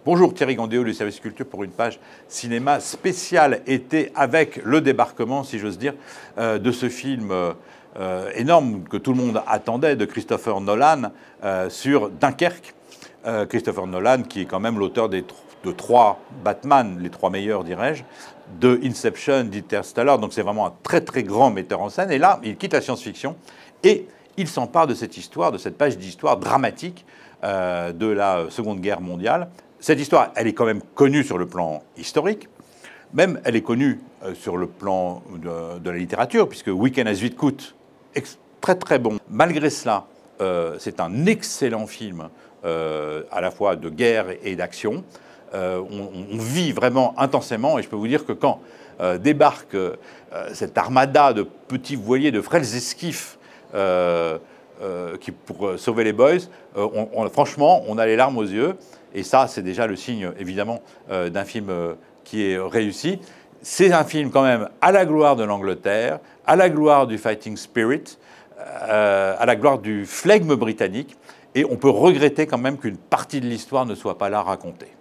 Bonjour, Thierry Gandéo du service culture pour une page cinéma spéciale été avec le débarquement, si j'ose dire, de ce film énorme que tout le monde attendait de Christopher Nolan sur Dunkerque. Christopher Nolan qui est quand même l'auteur de 3 Batman, les 3 meilleurs dirais-je, de Inception, d'Interstellar, donc c'est vraiment un très très grand metteur en scène. Et là, il quitte la science-fiction et il s'empare de cette histoire, de cette page d'histoire dramatique de la Seconde Guerre mondiale. Cette histoire, elle est quand même connue sur le plan historique, même elle est connue sur le plan de la littérature, puisque Week-end à Zuidcote, très très bon. Malgré cela, c'est un excellent film à la fois de guerre et d'action. On vit vraiment intensément, et je peux vous dire que quand débarque cette armada de petits voiliers, de frêles esquifs, pour sauver les boys, franchement, on a les larmes aux yeux. Et ça, c'est déjà le signe, évidemment, d'un film qui est réussi. C'est un film, quand même, à la gloire de l'Angleterre, à la gloire du fighting spirit, à la gloire du flegme britannique. Et on peut regretter quand même qu'une partie de l'histoire ne soit pas là racontée.